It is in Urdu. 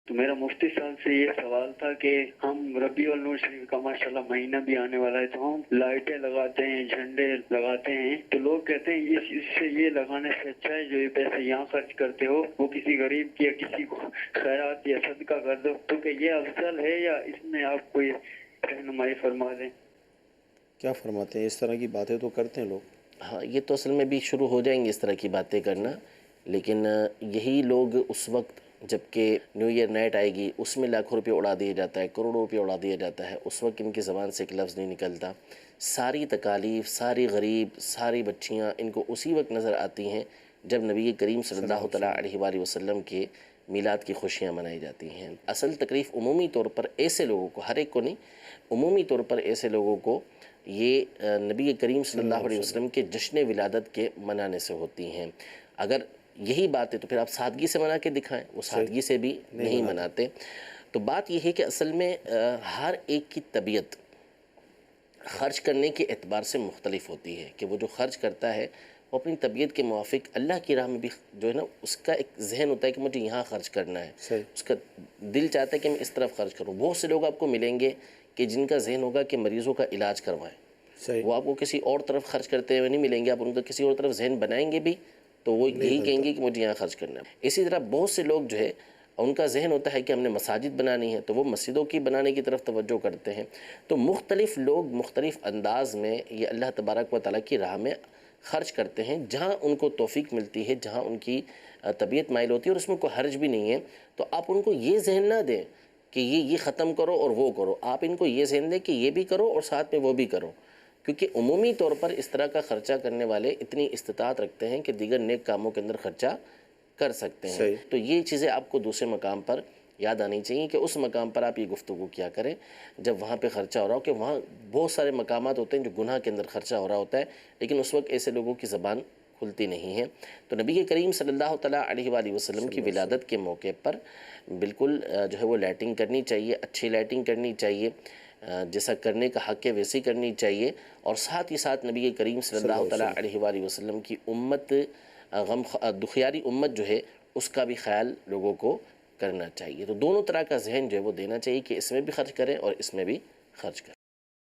تو میرا مفتی صاحب سے یہ سوال تھا کہ ہم ربیع النور شریف کا ماشاءاللہ مہینہ بھی آنے والا ہے، تو ہم لائٹیں لگاتے ہیں، جھنڈے لگاتے ہیں، تو لوگ کہتے ہیں اس سے یہ لگانے سے اچھا ہے جو یہ پیسے یہاں خرچ کرتے ہو وہ کسی غریب کی یا کسی کو خیرات یا صدقہ کر دو، تو کہ یہ افضل ہے یا اس میں آپ کوئی رہنمائی فرما دیں؟ کیا فرماتے ہیں؟ اس طرح کی باتیں تو کرتے ہیں لوگ۔ ہاں، یہ تو اصل میں بھی شروع ہو جائیں گے اس طرح کی باتیں کرنا، لیکن یہی لوگ اس وقت جب کہ نیو ایئر نائٹ آئے گی اس میں لاکھوں روپے اڑا دیا جاتا ہے، کروڑوں روپے اڑا دیا جاتا ہے، اس وقت ان کی زبان سے ایک لفظ نہیں نکلتا، ساری تکالیف، ساری غریب، ساری بچیاں ان کو اسی وقت نظر آتی ہیں جب نبی کریم صلی اللہ تعالیٰ علیہ وآلہ وسلم کے میلاد کی خوشیاں منائی جاتی ہیں۔ اصل تکلیف عمومی طور پر ایسے لوگوں کو، ہر ایک کو نہیں، عمومی طور پر ایسے لوگوں کو یہ نبی کریم صلی اللہ علیہ وسلم کے جشن ولادت کے منانے سے ہوتی ہیں۔ اگر یہی بات ہے تو پھر آپ سادگی سے منا کے دکھائیں، وہ سادگی سے بھی نہیں مناتے۔ تو بات یہ ہے کہ اصل میں ہر ایک کی طبیعت خرچ کرنے کے اعتبار سے مختلف ہوتی ہے، کہ وہ جو خرچ کرتا ہے وہ اپنی طبیعت کے موافق اللہ کی راہ میں بھی جو ہے نا اس کا ایک ذہن ہوتا ہے کہ مجھے یہاں خرچ کرنا ہے، اس کا دل چاہتا ہے کہ میں اس طرف خرچ کروں۔ بہت سے لوگ آپ کو ملیں گے کہ جن کا ذہن ہوگا کہ مریضوں کا علاج کروائیں، وہ آپ کو کسی اور طرف خرچ کرتے ہوئے نہیں ملیں گے، آپ ان کا کسی اور طرف ذہن بنائیں گے بھی تو وہ یہی کہیں گے کہ مجھے یہاں خرچ کرنا ہے۔ اسی طرح بہت سے لوگ جو ہے ان کا ذہن ہوتا ہے کہ ہم نے مساجد بنانی ہے تو وہ مسجدوں کی بنانے کی طرف توجہ کرتے ہیں۔ تو مختلف لوگ مختلف انداز میں یہ اللہ تبارک و تعالیٰ کی راہ میں خرچ کرتے ہیں، جہاں ان کو توفیق ملتی ہے، جہاں ان کی طبیعت مائل ہوتی ہے اور اس میں کوئی حرج بھی نہیں ہے، تو آپ ان کو یہ ذہن نہ دیں کہ یہ ختم کرو اور وہ کرو، آپ ان کو یہ ذہن دیں کہ یہ بھی کرو اور ساتھ میں وہ بھی کرو، کیونکہ عمومی طور پر اس طرح کا خرچہ کرنے والے اتنی استطاعت رکھتے ہیں کہ دیگر نیک کاموں کے اندر خرچہ کر سکتے ہیں۔ تو یہ چیزیں آپ کو دوسرے مقام پر یاد آنی چاہیے کہ اس مقام پر آپ یہ گفتگو کیا کریں جب وہاں پہ خرچہ ہو رہا ہو، کہ وہاں بہت سارے مقامات ہوتے ہیں جو گناہ کے اندر خرچہ ہو رہا ہوتا ہے، لیکن اس وقت ایسے لوگوں کی زبان کھلتی نہیں ہے۔ تو نبی کریم صلی اللہ تعالیٰ علیہ وآلہ وسلم کی ولادت کے موقع پر بالکل جو ہے وہ لائٹنگ کرنی چاہیے، اچھی لائٹنگ کرنی چاہیے، جیسا کرنے کا حق ہے ویسی کرنی چاہیے، اور ساتھ ہی ساتھ نبی کریم صلی اللہ تعالیٰ علیہ وآلہ وسلم کی امت، دکھیاری امت جو ہے اس کا بھی خیال لوگوں کو کرنا چاہیے۔ تو دونوں طرح کا ذہن جو ہے وہ دینا چاہیے کہ اس میں بھی خرچ کریں اور اس میں بھی خرچ کریں۔